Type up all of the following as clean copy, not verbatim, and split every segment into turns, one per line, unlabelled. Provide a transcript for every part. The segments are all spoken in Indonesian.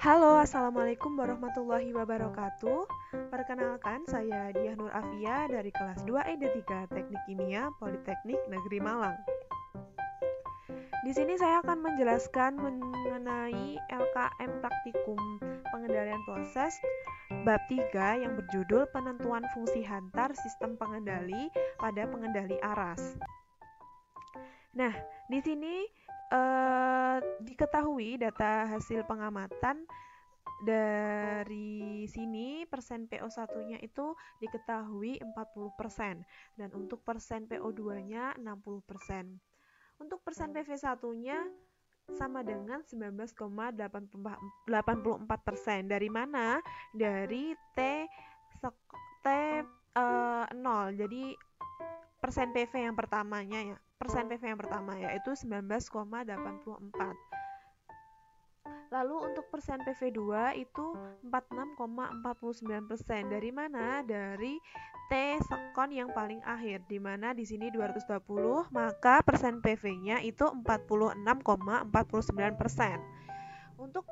Halo, Assalamualaikum warahmatullahi wabarakatuh. Perkenalkan, saya Diah Nur Afia dari kelas 2 ED3 Teknik Kimia Politeknik Negeri Malang. Di sini saya akan menjelaskan mengenai LKM Praktikum Pengendalian Proses bab 3 yang berjudul Penentuan Fungsi Hantar Sistem Pengendali pada Pengendali Aras. Nah, di sini diketahui data hasil pengamatan dari sini persen PO1-nya itu diketahui 40% dan untuk persen PO2-nya 60%. Untuk persen PV1-nya sama dengan 19,84%. Dari mana? Dari T0. Jadi persen PV yang pertamanya ya. Persen PV yang pertama yaitu 19,84. Lalu untuk persen PV2 itu 46,49%. Dari mana? Dari T sekon yang paling akhir, di mana di sini 220, maka persen PV-nya itu 46,49%. Untuk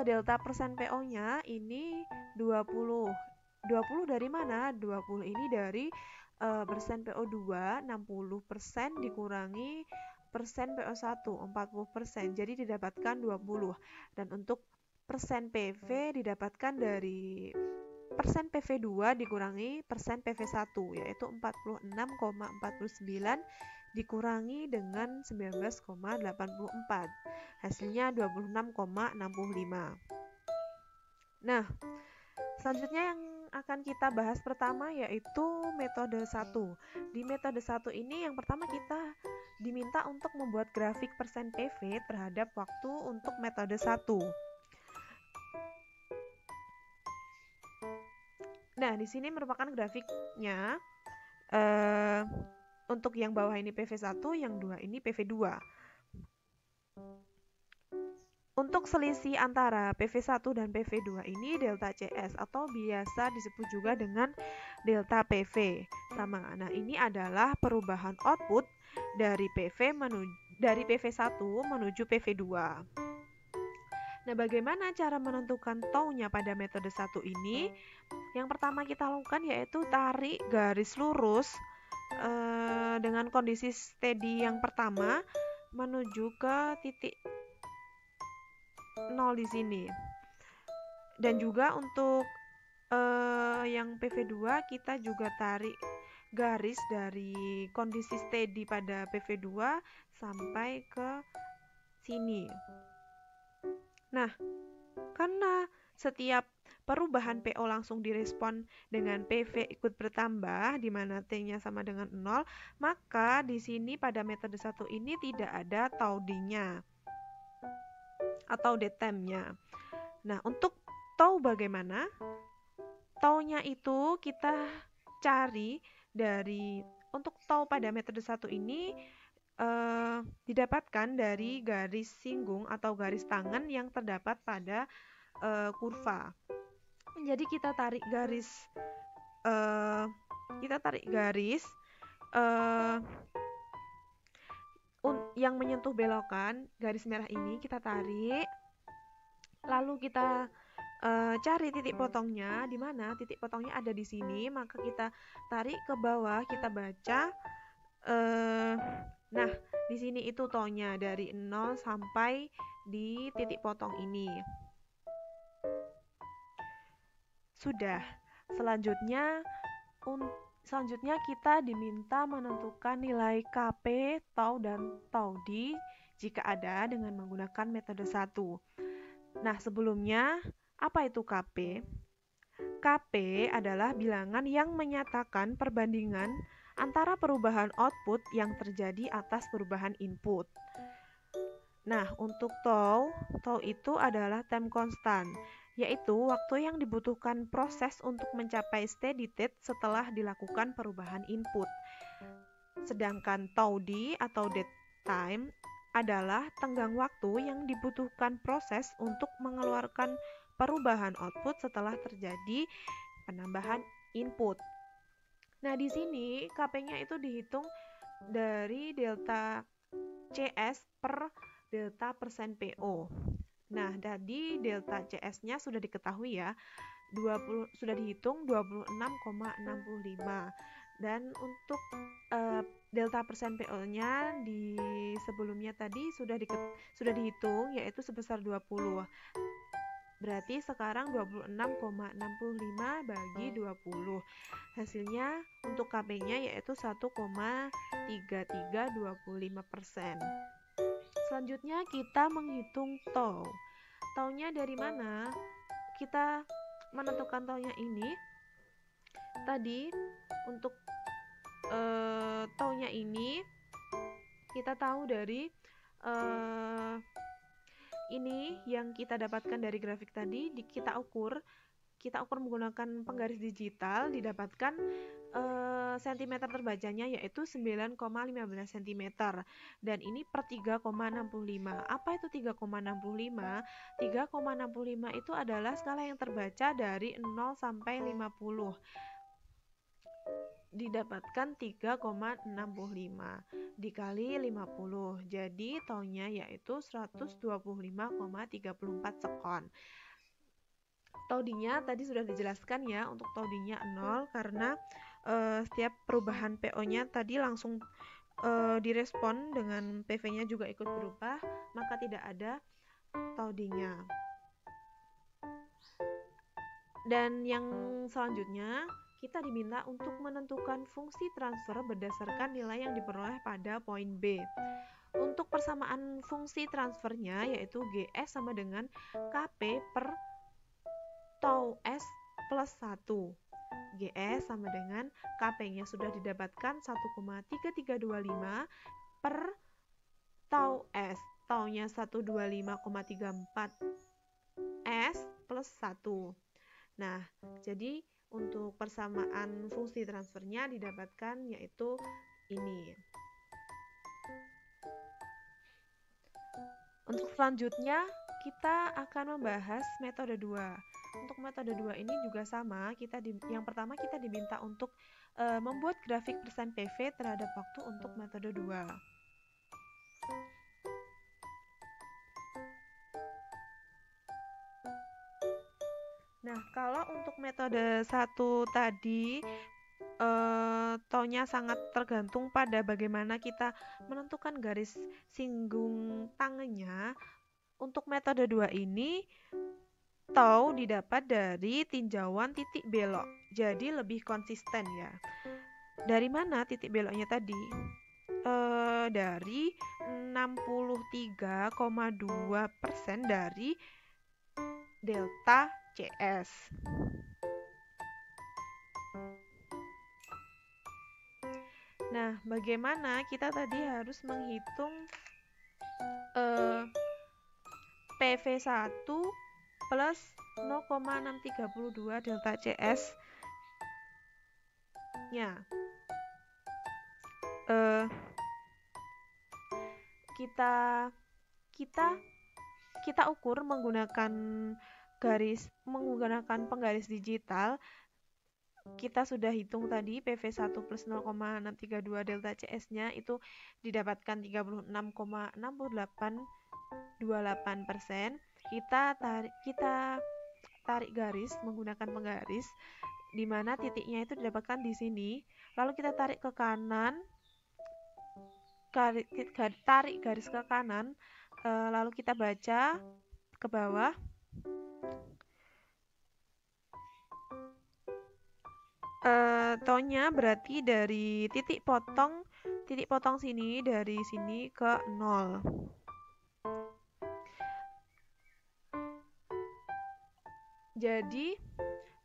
delta persen PO-nya ini 20. 20 dari mana? 20 ini dari persen PO2 60% dikurangi persen PO1 40%, jadi didapatkan 20. Dan untuk persen PV didapatkan dari persen PV2 dikurangi persen PV1, yaitu 46,49 dikurangi dengan 19,84, hasilnya 26,65. Nah, selanjutnya yang akan kita bahas pertama yaitu metode 1. Di metode 1 ini yang pertama kita diminta untuk membuat grafik persen PV terhadap waktu untuk metode 1. Nah, di sini merupakan grafiknya. Untuk yang bawah ini PV1, yang 2 ini PV2. Untuk selisih antara PV1 dan PV2 ini delta CS atau biasa disebut juga dengan delta PV sama. Nah, ini adalah perubahan output dari dari PV1 menuju PV2. Nah, bagaimana cara menentukan tau-nya pada metode 1 ini? Yang pertama kita lakukan yaitu tarik garis lurus dengan kondisi steady yang pertama menuju ke titik 0 di sini. Dan juga untuk yang PV2 kita juga tarik garis dari kondisi steady pada PV2 sampai ke sini. Nah, karena setiap perubahan PO langsung direspon dengan PV ikut bertambah, di mana T-nya sama dengan 0, maka di sini pada metode 1 ini tidak ada tau-D-nya atau D-time-nya. Nah, untuk tau bagaimana? Tau-nya itu kita cari dari, untuk tau pada metode 1 ini didapatkan dari garis singgung atau garis tangan yang terdapat pada kurva. Jadi kita tarik garis yang menyentuh belokan, garis merah ini kita tarik, lalu kita cari titik potongnya. Di mana titik potongnya ada di sini, maka kita tarik ke bawah, kita baca. Nah, di sini itu tau-nya dari 0 sampai di titik potong ini. Sudah. Selanjutnya kita diminta menentukan nilai KP, tau dan tau-D jika ada dengan menggunakan metode 1. Nah, sebelumnya apa itu KP? KP adalah bilangan yang menyatakan perbandingan antara perubahan output yang terjadi atas perubahan input. Nah, untuk tau itu adalah time constant, yaitu waktu yang dibutuhkan proses untuk mencapai steady state setelah dilakukan perubahan input. Sedangkan tau-D atau dead time adalah tenggang waktu yang dibutuhkan proses untuk mengeluarkan perubahan output setelah terjadi penambahan input. Nah, di sini KP-nya itu dihitung dari delta CS per delta persen PO. Nah, tadi delta CS-nya sudah diketahui ya. Sudah dihitung 26,65. Dan untuk delta persen PO-nya di sebelumnya tadi sudah dihitung, yaitu sebesar 20. Berarti sekarang 26,65 bagi 20. Hasilnya untuk KB-nya yaitu 1,3325%. Selanjutnya kita menghitung tau. Taunya dari mana? Kita menentukan taunya ini. Tadi untuk taunya ini kita tahu dari ini yang kita dapatkan dari grafik tadi, kita ukur menggunakan penggaris digital, didapatkan cm terbacanya yaitu 9,15 cm, dan ini per 3,65. Apa itu 3,65? 3,65 itu adalah skala yang terbaca dari 0 sampai 50. Didapatkan 3,65 dikali 50, jadi taunya yaitu 125,34 sekon. Taudinya tadi sudah dijelaskan ya, untuk taudinya 0 karena setiap perubahan PO-nya tadi langsung direspon dengan PV-nya juga ikut berubah, maka tidak ada taudinya. Dan yang selanjutnya, kita diminta untuk menentukan fungsi transfer berdasarkan nilai yang diperoleh pada poin B. Untuk persamaan fungsi transfernya yaitu GS sama dengan KP per tau S plus 1. GS sama dengan KP-nya sudah didapatkan 1,3325 per tau S. Taunya 125,34 S plus 1. Nah, jadi untuk persamaan fungsi transfernya didapatkan yaitu ini. Untuk selanjutnya kita akan membahas metode 2. Untuk metode 2 ini juga sama, yang pertama kita diminta untuk membuat grafik persen PV terhadap waktu untuk metode 2. Nah, kalau untuk metode 1 tadi taunya sangat tergantung pada bagaimana kita menentukan garis singgung tangannya. Untuk metode 2 ini tau didapat dari tinjauan titik belok, jadi lebih konsisten ya. Dari mana titik beloknya tadi? Dari 63,2% dari delta CS. Nah, bagaimana kita tadi harus menghitung PV1 plus 0,632 delta CS nya. Kita ukur menggunakan penggaris digital. Kita sudah hitung tadi PV1 plus 0,632 delta CS-nya itu didapatkan 36,6828%. Kita tarik garis menggunakan penggaris, di mana titiknya itu didapatkan di sini. Lalu kita tarik ke kanan, tarik garis ke kanan, lalu kita baca ke bawah. Taunya berarti dari titik potong sini, dari sini ke 0. Jadi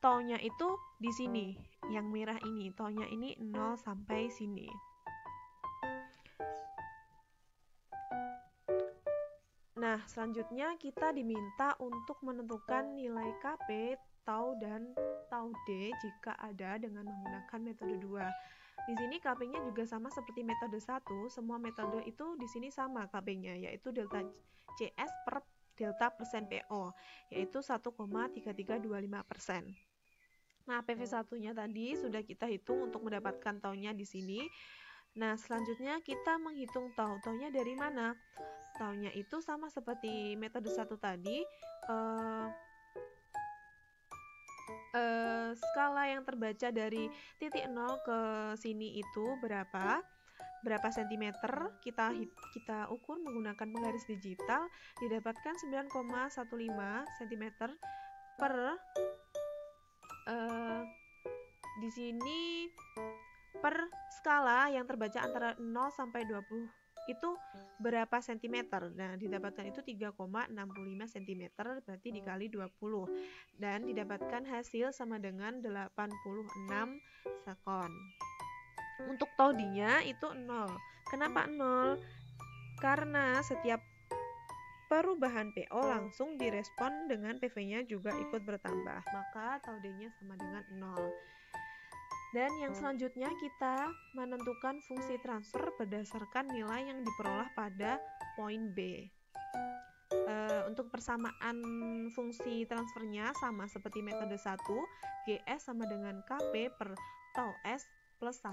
taunya itu di sini, yang merah ini, taunya ini 0 sampai sini. Nah, selanjutnya kita diminta untuk menentukan nilai KP, tau, dan tau D jika ada dengan menggunakan metode 2. Di sini KP-nya juga sama seperti metode 1, semua metode itu di sini sama KP-nya, yaitu delta CS per delta persen PO, yaitu 1,3325%. Nah, PV1-nya tadi sudah kita hitung untuk mendapatkan taunya di sini. Nah, selanjutnya kita menghitung tau. Taunya dari mana? Taunya itu sama seperti metode 1 tadi. Skala yang terbaca dari titik 0 ke sini itu berapa sentimeter, kita ukur menggunakan penggaris digital, didapatkan 9,15 cm per di sini per skala yang terbaca antara 0 sampai 20 itu berapa sentimeter. Nah, didapatkan itu 3,65 cm, berarti dikali 20 dan didapatkan hasil sama dengan 86 sekon. Untuk taudinya itu 0. Kenapa 0? Karena setiap perubahan PO langsung direspon dengan PV-nya juga ikut bertambah, maka taudinya sama dengan 0. Dan yang selanjutnya kita menentukan fungsi transfer berdasarkan nilai yang diperoleh pada poin B. Untuk persamaan fungsi transfernya sama seperti metode 1, GS sama dengan KP per tau S plus 1.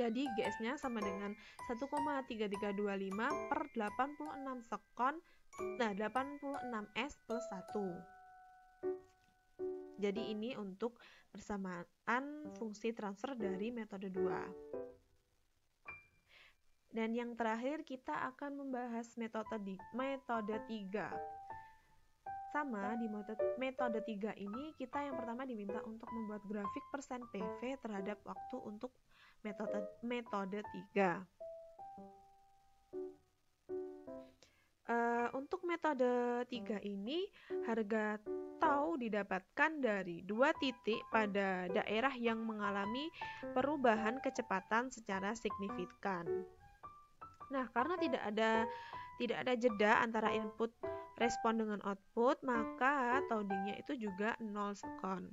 Jadi GS-nya sama dengan 1,3325 per 86 sekon, 86 S plus 1. Jadi ini untuk persamaan fungsi transfer dari metode 2. Dan yang terakhir kita akan membahas metode 3. Sama, di metode 3 ini kita yang pertama diminta untuk membuat grafik persen PV terhadap waktu untuk metode 3. Untuk metode 3 ini harga tau didapatkan dari 2 titik pada daerah yang mengalami perubahan kecepatan secara signifikan. Nah, karena tidak ada jeda antara input respon dengan output, maka taudinya itu juga 0 sekon.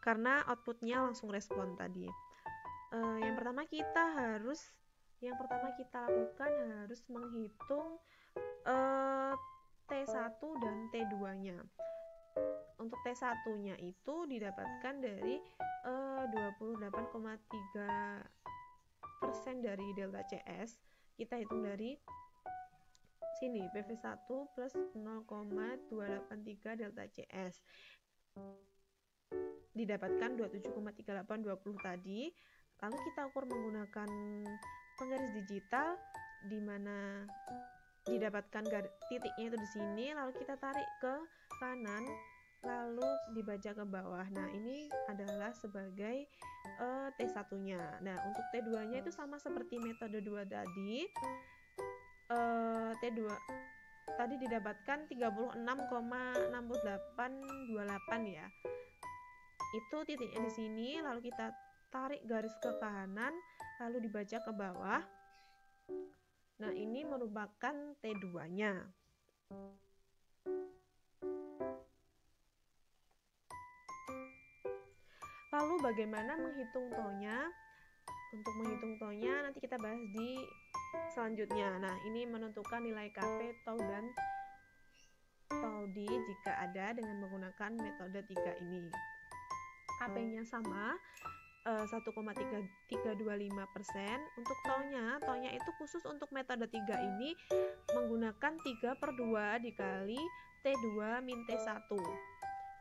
Karena outputnya langsung respon tadi. Yang pertama kita lakukan harus menghitung T1 dan T2-nya. Untuk T1-nya itu didapatkan dari 28,3% dari delta CS. Kita hitung dari sini, PV1 plus 0,283 delta CS. Didapatkan 27,3820 tadi. Lalu kita ukur menggunakan penggaris digital, di mana didapatkan titiknya itu di sini, lalu kita tarik ke kanan, lalu dibaca ke bawah. Nah, ini adalah sebagai T1-nya. Nah, untuk T2-nya itu sama seperti metode 2 tadi. T2 tadi didapatkan 36,6828 ya. Itu titiknya di sini, lalu kita tarik garis ke kanan, lalu dibaca ke bawah. Nah, ini merupakan T2-nya. Lalu bagaimana menghitung taunya? Untuk menghitung taunya nanti kita bahas di selanjutnya. Nah, ini menentukan nilai KP, tau, dan taudi jika ada dengan menggunakan metode 3 ini. KP-nya sama 1,325%. Untuk taunya itu khusus untuk metode 3 ini menggunakan 3/2 dikali T2 min T1.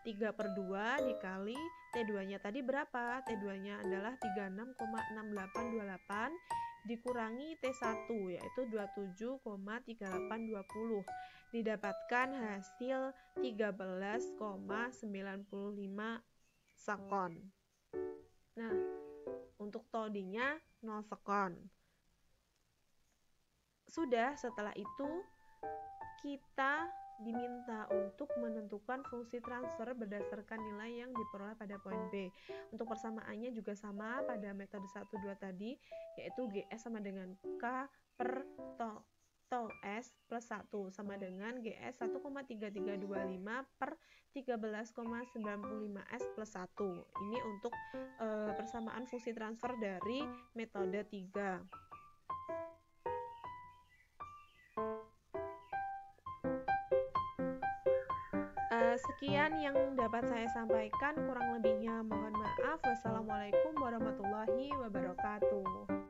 3/2 dikali T2-nya tadi berapa? T2-nya adalah 36,6828 dikurangi T1 yaitu 27,3820. Didapatkan hasil 13,95 sekon. Nah, untuk taudinya 0 sekon. Sudah, setelah itu kita diminta untuk menentukan fungsi transfer berdasarkan nilai yang diperoleh pada poin B. Untuk persamaannya juga sama pada metode 1, 2 tadi, yaitu GS sama dengan K per tau S plus 1 sama dengan GS 1,3325 per 13,95 S plus 1. Ini untuk persamaan fungsi transfer dari metode 3. Sekian yang dapat saya sampaikan, kurang lebihnya mohon maaf. Wassalamualaikum warahmatullahi wabarakatuh.